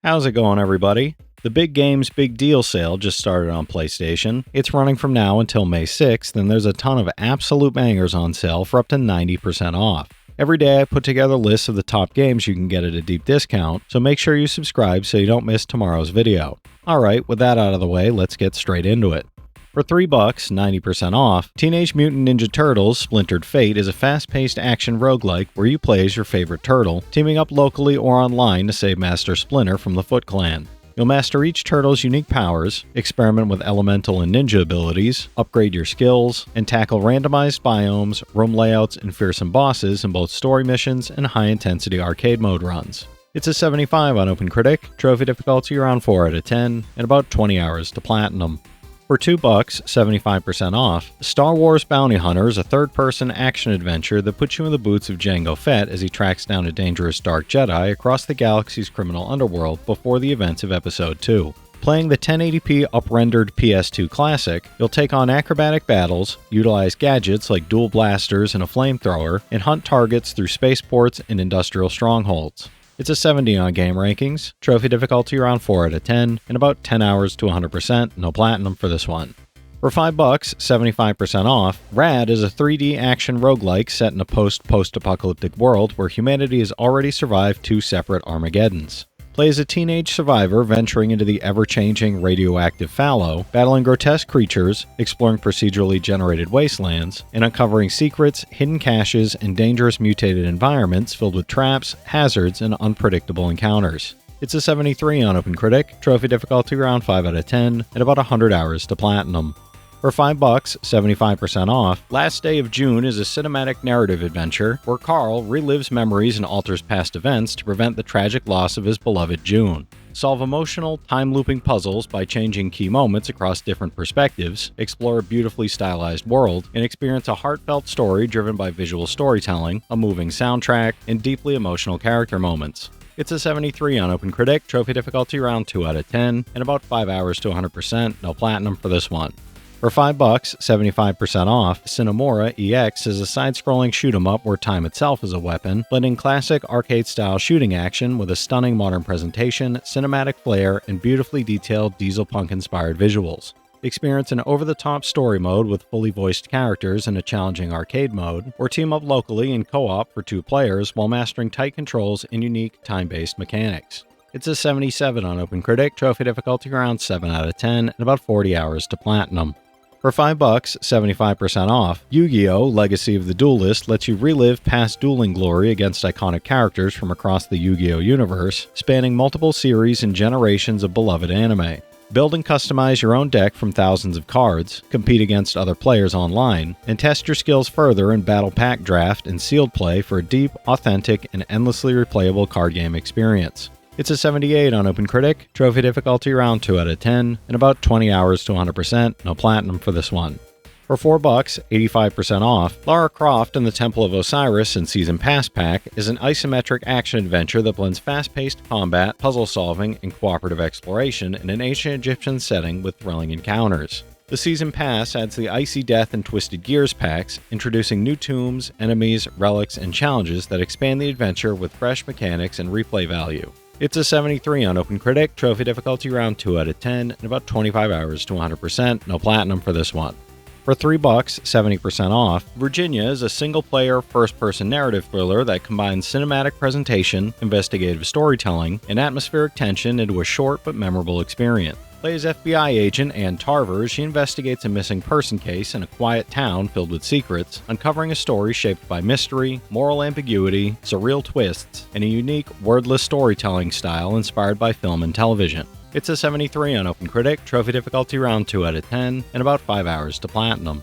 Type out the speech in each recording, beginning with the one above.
How's it going, everybody? The Big Games Big Deal sale just started on PlayStation. It's running from now until May 6th, and there's a ton of absolute bangers on sale for up to 90% off. Every day I put together lists of the top games you can get at a deep discount, so make sure you subscribe so you don't miss tomorrow's video. Alright, with that out of the way, let's get straight into it. For $3, 90% off, Teenage Mutant Ninja Turtles Splintered Fate is a fast-paced action roguelike where you play as your favorite turtle, teaming up locally or online to save Master Splinter from the Foot Clan. You'll master each turtle's unique powers, experiment with elemental and ninja abilities, upgrade your skills, and tackle randomized biomes, room layouts, and fearsome bosses in both story missions and high-intensity arcade mode runs. It's a 75 on OpenCritic, trophy difficulty around 4 out of 10, and about 20 hours to platinum. For $2, 75% off, Star Wars Bounty Hunter is a third-person action-adventure that puts you in the boots of Jango Fett as he tracks down a dangerous dark Jedi across the galaxy's criminal underworld before the events of Episode 2. Playing the 1080p up-rendered PS2 classic, you'll take on acrobatic battles, utilize gadgets like dual blasters and a flamethrower, and hunt targets through spaceports and industrial strongholds. It's a 70 on game rankings, trophy difficulty around 4 out of 10, and about 10 hours to 100%, no platinum for this one. For $5, 75% off, Rad is a 3D action roguelike set in a post-apocalyptic world where humanity has already survived 2 separate Armageddons. Play as a teenage survivor venturing into the ever-changing radioactive fallow, battling grotesque creatures, exploring procedurally generated wastelands, and uncovering secrets, hidden caches, and dangerous mutated environments filled with traps, hazards, and unpredictable encounters. It's a 73 on OpenCritic, trophy difficulty around 5 out of 10, and about 100 hours to platinum. For $5, 75% off, Last Day of June is a cinematic narrative adventure where Carl relives memories and alters past events to prevent the tragic loss of his beloved June. Solve emotional, time-looping puzzles by changing key moments across different perspectives, explore a beautifully stylized world, and experience a heartfelt story driven by visual storytelling, a moving soundtrack, and deeply emotional character moments. It's a 73 on OpenCritic, trophy difficulty around 2 out of 10, and about 5 hours to 100%, no platinum for this one. For $5, 75% off, Sine Mora EX is a side-scrolling shoot-'em-up where time itself is a weapon, blending classic arcade-style shooting action with a stunning modern presentation, cinematic flair, and beautifully detailed diesel punk-inspired visuals. Experience an over-the-top story mode with fully voiced characters in a challenging arcade mode, or team up locally in co-op for 2 players while mastering tight controls and unique time-based mechanics. It's a 77 on OpenCritic, trophy difficulty around 7 out of 10, and about 40 hours to platinum. For $5, 75% off, YuGiOh Legacy of the Duelist lets you relive past dueling glory against iconic characters from across the Yu-Gi-Oh universe, spanning multiple series and generations of beloved anime. Build and customize your own deck from thousands of cards, compete against other players online, and test your skills further in Battle Pack Draft and Sealed Play for a deep, authentic, and endlessly replayable card game experience. It's a 78 on OpenCritic, trophy difficulty around 2 out of 10, and about 20 hours to 100%, no platinum for this one. For $4, 85% off, Lara Croft and the Temple of Osiris and Season Pass Pack is an isometric action adventure that blends fast-paced combat, puzzle solving, and cooperative exploration in an ancient Egyptian setting with thrilling encounters. The Season Pass adds the Icy Death and Twisted Gears packs, introducing new tombs, enemies, relics, and challenges that expand the adventure with fresh mechanics and replay value. It's a 73 on OpenCritic, trophy difficulty around 2 out of 10, and about 25 hours to 100%, no platinum for this one. For $3, 70% off, Virginia is a single-player, first-person narrative thriller that combines cinematic presentation, investigative storytelling, and atmospheric tension into a short but memorable experience. Play as FBI agent Ann Tarver as she investigates a missing person case in a quiet town filled with secrets, uncovering a story shaped by mystery, moral ambiguity, surreal twists, and a unique, wordless storytelling style inspired by film and television. It's a 73 on OpenCritic, trophy difficulty around 2 out of 10, and about 5 hours to platinum.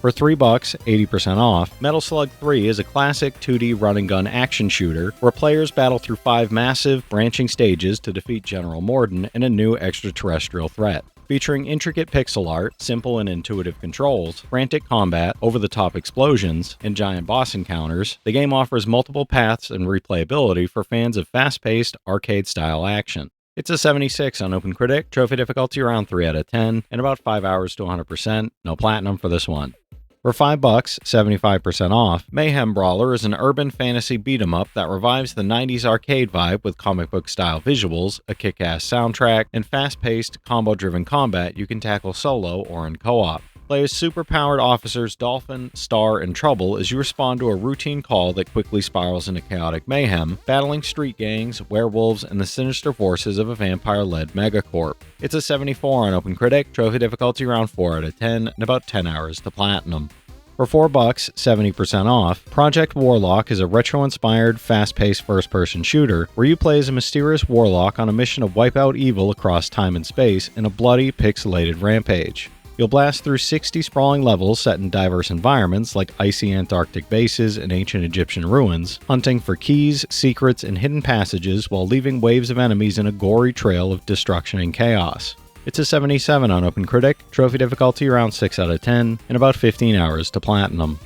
For $3, 80% off, Metal Slug 3 is a classic 2D run-and-gun action shooter where players battle through 5 massive, branching stages to defeat General Morden and a new extraterrestrial threat. Featuring intricate pixel art, simple and intuitive controls, frantic combat, over-the-top explosions, and giant boss encounters, the game offers multiple paths and replayability for fans of fast-paced, arcade-style action. It's a 76 on OpenCritic, trophy difficulty around 3 out of 10, and about 5 hours to 100%, no platinum for this one. For $5, 75% off, Mayhem Brawler is an urban fantasy beat-em-up that revives the 90s arcade vibe with comic book-style visuals, a kick-ass soundtrack, and fast-paced, combo-driven combat you can tackle solo or in co-op. Play as super-powered officers Dolphin, Star, and Trouble as you respond to a routine call that quickly spirals into chaotic mayhem, battling street gangs, werewolves, and the sinister forces of a vampire-led megacorp. It's a 74 on OpenCritic, trophy difficulty around 4 out of 10, and about 10 hours to platinum. For $4, 70% off, Project Warlock is a retro-inspired, fast-paced first-person shooter where you play as a mysterious warlock on a mission to wipe out evil across time and space in a bloody, pixelated rampage. You'll blast through 60 sprawling levels set in diverse environments like icy Antarctic bases and ancient Egyptian ruins, hunting for keys, secrets, and hidden passages while leaving waves of enemies in a gory trail of destruction and chaos. It's a 77 on OpenCritic, trophy difficulty around 6 out of 10, and about 15 hours to platinum.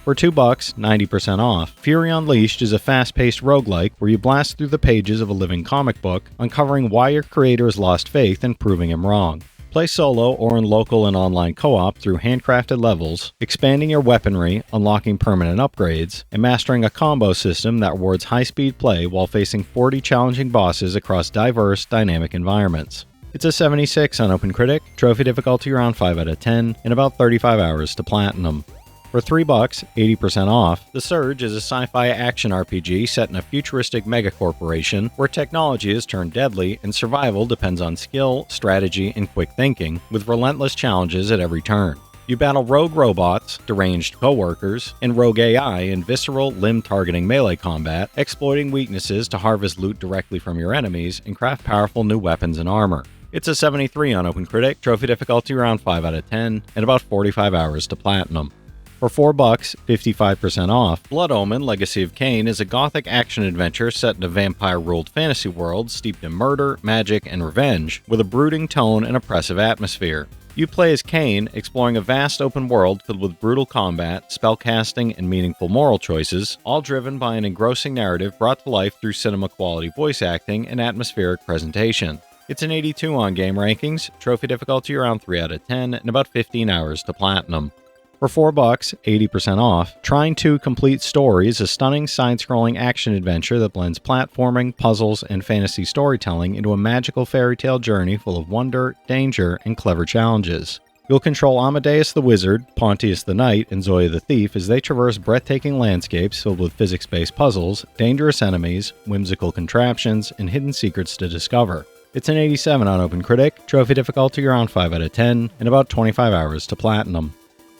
For $2, 90% off, Fury Unleashed is a fast-paced roguelike where you blast through the pages of a living comic book, uncovering why your creator has lost faith and proving him wrong. Play solo or in local and online co-op through handcrafted levels, expanding your weaponry, unlocking permanent upgrades, and mastering a combo system that rewards high-speed play while facing 40 challenging bosses across diverse, dynamic environments. It's a 76 on OpenCritic, trophy difficulty around 5 out of 10, and about 35 hours to platinum. For $3, 80% off, The Surge is a sci-fi action RPG set in a futuristic megacorporation where technology is turned deadly and survival depends on skill, strategy, and quick thinking, with relentless challenges at every turn. You battle rogue robots, deranged co-workers, and rogue AI in visceral, limb-targeting melee combat, exploiting weaknesses to harvest loot directly from your enemies and craft powerful new weapons and armor. It's a 73 on OpenCritic, trophy difficulty around 5 out of 10, and about 45 hours to platinum. For $4, 55% off, Blood Omen Legacy of Kain is a gothic action-adventure set in a vampire-ruled fantasy world steeped in murder, magic, and revenge, with a brooding tone and oppressive atmosphere. You play as Kain, exploring a vast open world filled with brutal combat, spellcasting, and meaningful moral choices, all driven by an engrossing narrative brought to life through cinema-quality voice acting and atmospheric presentation. It's an 82 on Game Rankings, trophy difficulty around 3 out of 10, and about 15 hours to platinum. For $4, 80% off, Trine 2 Complete Story is a stunning side-scrolling action-adventure that blends platforming, puzzles, and fantasy storytelling into a magical fairy tale journey full of wonder, danger, and clever challenges. You'll control Amadeus the Wizard, Pontius the Knight, and Zoya the Thief as they traverse breathtaking landscapes filled with physics-based puzzles, dangerous enemies, whimsical contraptions, and hidden secrets to discover. It's an 87 on OpenCritic, trophy difficulty around 5 out of 10, and about 25 hours to platinum.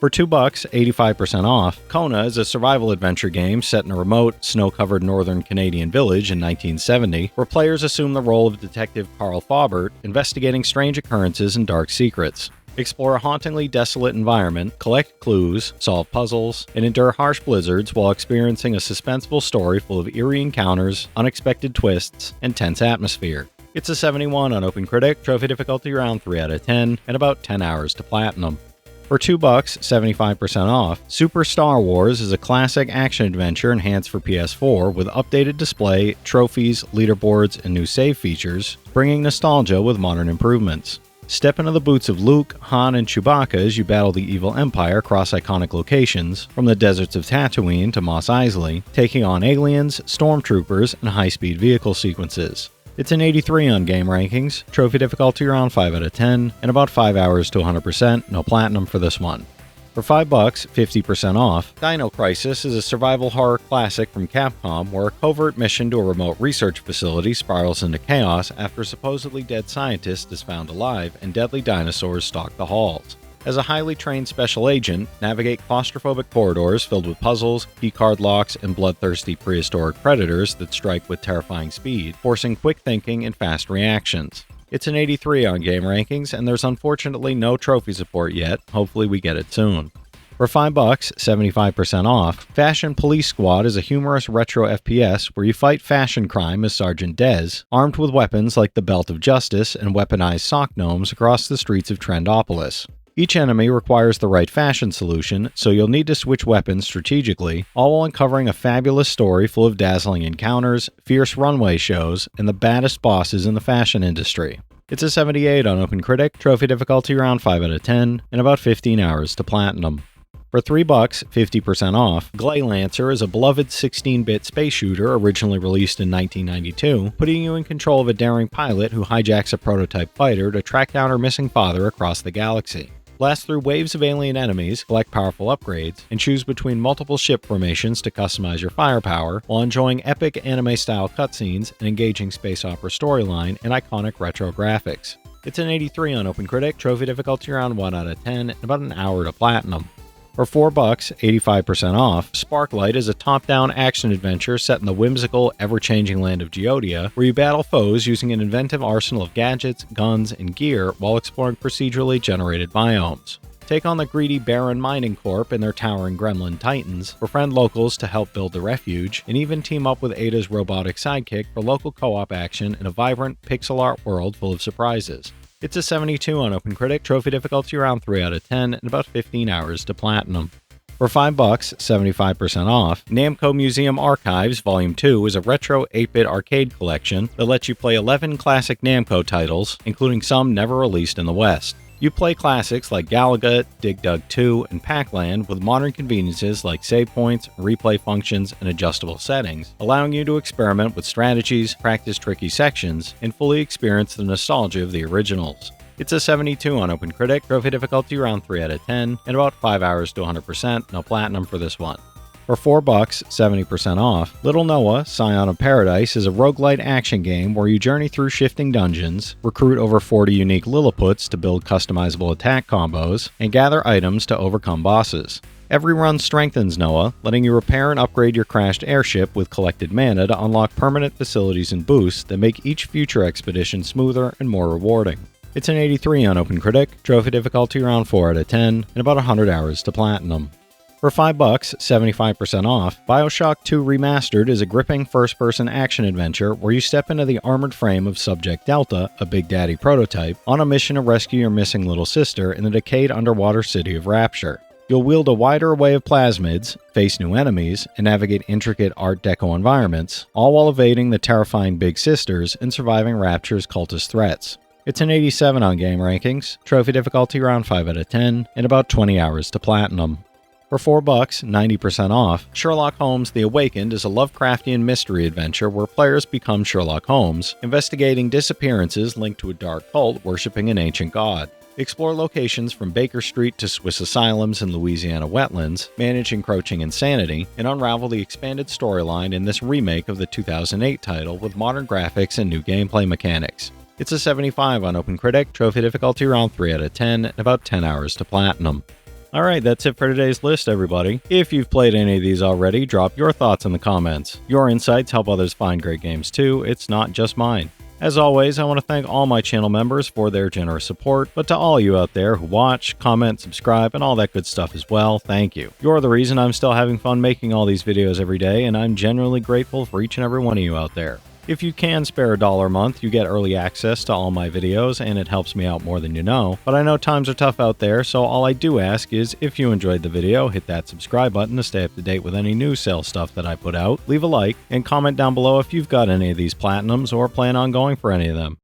For $2, 85% off, Kona is a survival adventure game set in a remote, snow-covered northern Canadian village in 1970, where players assume the role of Detective Carl Faubert, investigating strange occurrences and dark secrets. Explore a hauntingly desolate environment, collect clues, solve puzzles, and endure harsh blizzards while experiencing a suspenseful story full of eerie encounters, unexpected twists, and tense atmosphere. It's a 71 on OpenCritic, trophy difficulty around 3 out of 10, and about 10 hours to platinum. For $2, 75% off, Super Star Wars is a classic action-adventure enhanced for PS4 with updated display, trophies, leaderboards, and new save features, bringing nostalgia with modern improvements. Step into the boots of Luke, Han, and Chewbacca as you battle the evil Empire across iconic locations, from the deserts of Tatooine to Mos Eisley, taking on aliens, stormtroopers, and high-speed vehicle sequences. It's an 83 on Game Rankings, trophy difficulty around 5 out of 10, and about 5 hours to 100%, no platinum for this one. For $5, 50% off, Dino Crisis is a survival horror classic from Capcom where a covert mission to a remote research facility spirals into chaos after a supposedly dead scientist is found alive and deadly dinosaurs stalk the halls. As a highly trained special agent, navigate claustrophobic corridors filled with puzzles, keycard locks, and bloodthirsty prehistoric predators that strike with terrifying speed, forcing quick thinking and fast reactions. It's an 83 on Game Rankings, and there's unfortunately no trophy support yet. Hopefully we get it soon. For $5, 75% off, Fashion Police Squad is a humorous retro FPS where you fight fashion crime as Sergeant Dez, armed with weapons like the Belt of Justice and weaponized sock gnomes across the streets of Trendopolis. Each enemy requires the right fashion solution, so you'll need to switch weapons strategically, all while uncovering a fabulous story full of dazzling encounters, fierce runway shows, and the baddest bosses in the fashion industry. It's a 78 on OpenCritic, trophy difficulty around 5 out of 10, and about 15 hours to platinum. For $3, 50% off, Gleylancer is a beloved 16-bit space shooter originally released in 1992, putting you in control of a daring pilot who hijacks a prototype fighter to track down her missing father across the galaxy. Blast through waves of alien enemies, collect powerful upgrades, and choose between multiple ship formations to customize your firepower, while enjoying epic anime-style cutscenes, an engaging space opera storyline, and iconic retro graphics. It's an 83 on OpenCritic, trophy difficulty around 1 out of 10, and about an hour to platinum. For $4, 85% off, Sparklite is a top-down action-adventure set in the whimsical, ever-changing land of Geodia, where you battle foes using an inventive arsenal of gadgets, guns, and gear while exploring procedurally generated biomes. Take on the greedy Baron Mining Corp and their towering gremlin titans, befriend locals to help build the refuge, and even team up with Ada's robotic sidekick for local co-op action in a vibrant, pixel art world full of surprises. It's a 72 on OpenCritic, trophy difficulty around 3 out of 10, and about 15 hours to platinum. For $5, 75% off, Namco Museum Archives Volume 2 is a retro 8-bit arcade collection that lets you play 11 classic Namco titles, including some never released in the West. You play classics like Galaga, Dig Dug 2, and Pac-Land with modern conveniences like save points, replay functions, and adjustable settings, allowing you to experiment with strategies, practice tricky sections, and fully experience the nostalgia of the originals. It's a 72 on OpenCritic, trophy difficulty around 3 out of 10, and about 5 hours to 100%, no platinum for this one. For $4, 70% off, Little Noah, Scion of Paradise is a roguelite action game where you journey through shifting dungeons, recruit over 40 unique Lilliputites to build customizable attack combos, and gather items to overcome bosses. Every run strengthens Noah, letting you repair and upgrade your crashed airship with collected mana to unlock permanent facilities and boosts that make each future expedition smoother and more rewarding. It's an 83 on OpenCritic, trophy difficulty around 4 out of 10, and about 100 hours to platinum. For $5, 75% off, Bioshock 2 Remastered is a gripping first-person action-adventure where you step into the armored frame of Subject Delta, a Big Daddy prototype, on a mission to rescue your missing little sister in the decayed underwater city of Rapture. You'll wield a wider array of plasmids, face new enemies, and navigate intricate Art Deco environments, all while evading the terrifying Big Sisters and surviving Rapture's cultist threats. It's an 87 on Game Rankings, trophy difficulty around 5 out of 10, and about 20 hours to platinum. For $4, 90% off, Sherlock Holmes The Awakened is a Lovecraftian mystery adventure where players become Sherlock Holmes, investigating disappearances linked to a dark cult worshipping an ancient god. Explore locations from Baker Street to Swiss asylums and Louisiana wetlands, manage encroaching insanity, and unravel the expanded storyline in this remake of the 2008 title with modern graphics and new gameplay mechanics. It's a 75 on OpenCritic, trophy difficulty around 3 out of 10, and about 10 hours to platinum. Alright, that's it for today's list, everybody. If you've played any of these already, drop your thoughts in the comments. Your insights help others find great games too, it's not just mine. As always, I want to thank all my channel members for their generous support, but to all you out there who watch, comment, subscribe, and all that good stuff as well, thank you. You're the reason I'm still having fun making all these videos every day, and I'm genuinely grateful for each and every one of you out there. If you can spare $1 a month, you get early access to all my videos, and it helps me out more than you know. But I know times are tough out there, so all I do ask is, if you enjoyed the video, hit that subscribe button to stay up to date with any new sale stuff that I put out, leave a like, and comment down below if you've got any of these platinums or plan on going for any of them.